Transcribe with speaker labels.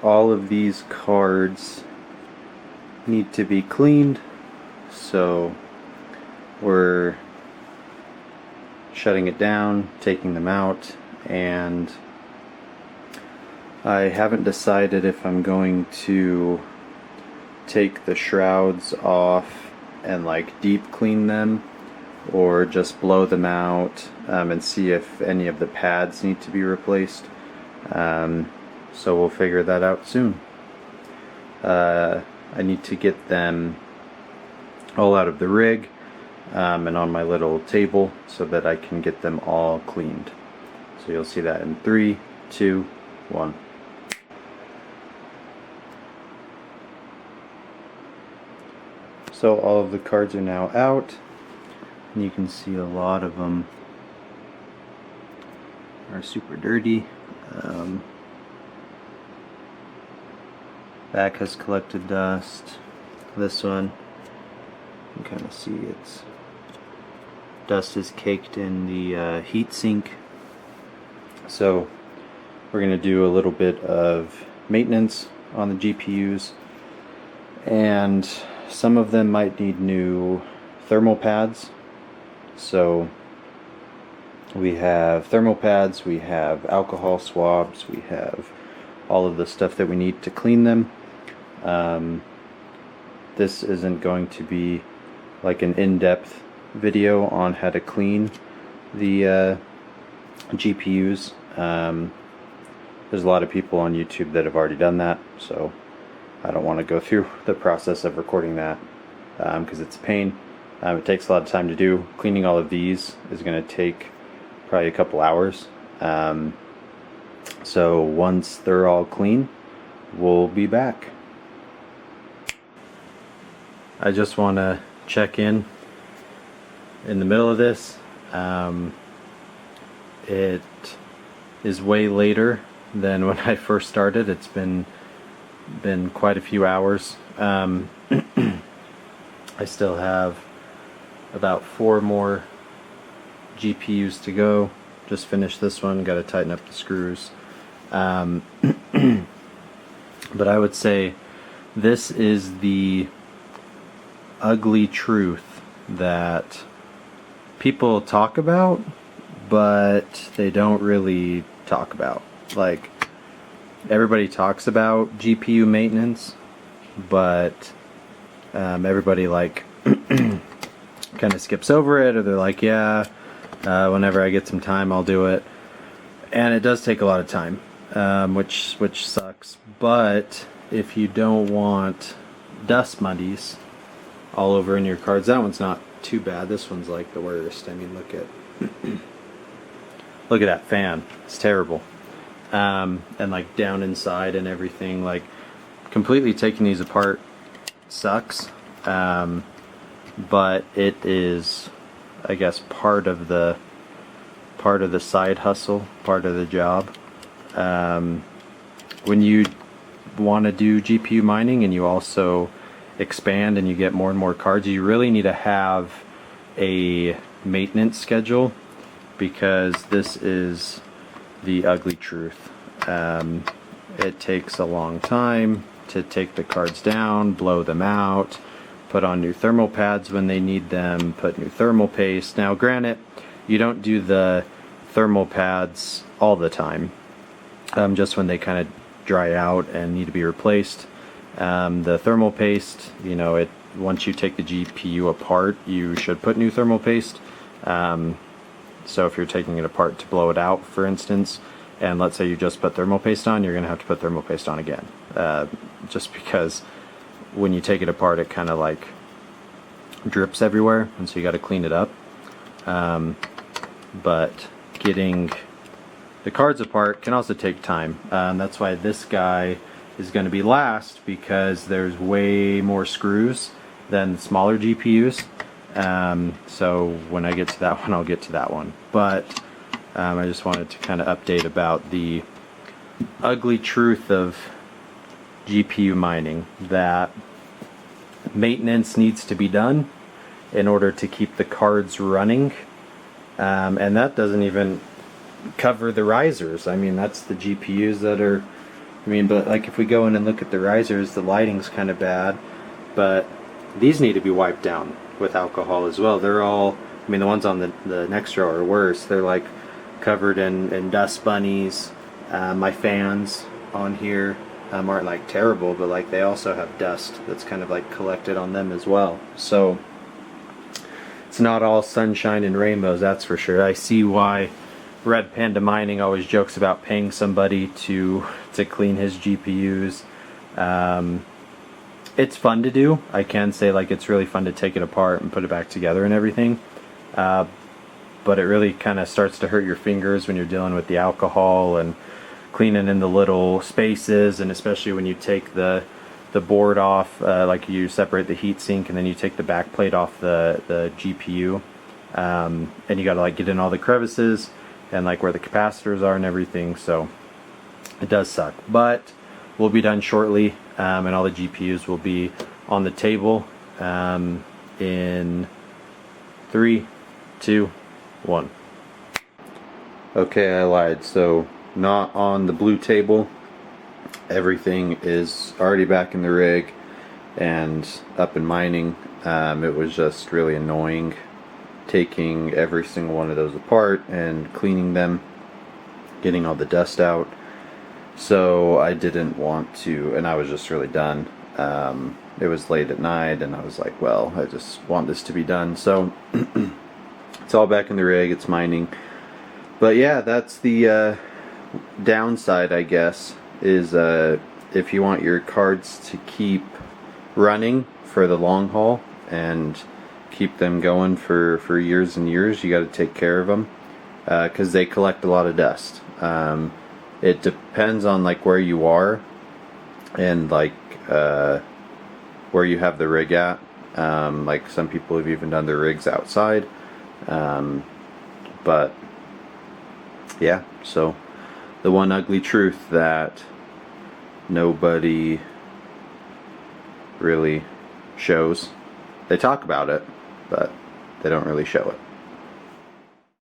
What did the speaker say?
Speaker 1: all of these cards need to be cleaned, so we're shutting it down, taking them out, and I haven't decided if I'm going to take the shrouds off and like deep clean them, or just blow them out and see if any of the pads need to be replaced. So we'll figure that out soon. I need to get them all out of the rig and on my little table so that I can get them all cleaned. So you'll see that in 3, 2, 1. So all of the cards are now out, and you can see a lot of them are super dirty. Back has collected dust. This one, you can kind of see its dust is caked in the heat sink. So we're going to do a little bit of maintenance on the GPUs, and some of them might need new thermal pads. So we have thermal pads, we have alcohol swabs, we have all of the stuff that we need to clean them. This isn't going to be like an in-depth video on how to clean the GPUs. There's a lot of people on YouTube that have already done that, so I don't want to go through the process of recording that because it's a pain. It takes a lot of time to do. Cleaning all of these is going to take probably a couple hours. So once they're all clean, we'll be back. I just want to check in the middle of this. It is way later than when I first started. It's been quite a few hours. I still have about 4 more GPUs to go. Just finished this one, got to tighten up the screws. But I would say this is the ugly truth that people talk about, but they don't really talk about. Like, everybody talks about GPU maintenance, but everybody like kind of skips over it, or they're like, yeah, whenever I get some time I'll do it. And it does take a lot of time, which sucks. But if you don't want dust muddies all over in your cards, that one's not too bad. This one's like the worst. I mean, look at look at that fan. It's terrible. And like down inside and everything, like completely taking these apart sucks. But it is, I guess, part of the side hustle, part of the job. When you want to do GPU mining and you also expand and you get more and more cards, you really need to have a maintenance schedule, because this is the ugly truth. It takes a long time to take the cards down, blow them out, put on new thermal pads when they need them, put new thermal paste. Now granted, you don't do the thermal pads all the time, just when they kind of dry out and need to be replaced. The thermal paste, you know, once you take the GPU apart, you should put new thermal paste. So if you're taking it apart to blow it out, for instance, and let's say you just put thermal paste on, you're going to have to put thermal paste on again. Just because when you take it apart, it kind of like drips everywhere, and so you got to clean it up. But getting the cards apart can also take time. That's why this guy is going to be last, because there's way more screws than smaller GPUs. So when I get to that one, I'll get to that one. But I just wanted to kind of update about the ugly truth of GPU mining, that maintenance needs to be done in order to keep the cards running. And that doesn't even cover the risers. I mean, that's the GPUs that are I mean, but like if we go in and look at the risers, the lighting's kind of bad, but these need to be wiped down with alcohol as well. They're all, I mean, the ones on the next row are worse. They're like covered in dust bunnies. My fans on here aren't like terrible, but like they also have dust that's kind of like collected on them as well. So it's not all sunshine and rainbows, that's for sure. I see why Red Panda Mining always jokes about paying somebody to clean his GPUs. It's fun to do. I can say like it's really fun to take it apart and put it back together and everything. But it really kind of starts to hurt your fingers when you're dealing with the alcohol and cleaning in the little spaces, and especially when you take the board off, like you separate the heatsink and then you take the back plate off the GPU, and you got to like get in all the crevices and like where the capacitors are and everything. So it does suck, but we'll be done shortly, and all the GPUs will be on the table in 3, 2, 1. Okay, I lied. So not on the blue table. Everything is already back in the rig and up and mining. It was just really annoying taking every single one of those apart and cleaning them, getting all the dust out. So I didn't want to, and I was just really done. It was late at night and I was like, well, I just want this to be done. So it's all back in the rig, it's mining. But yeah, that's the downside, I guess, is if you want your cards to keep running for the long haul and keep them going for years and years, you got to take care of them, because they collect a lot of dust. It depends on like where you are and like where you have the rig at. Like some people have even done their rigs outside, but yeah, so the one ugly truth that nobody really shows. They talk about it, but they don't really show it.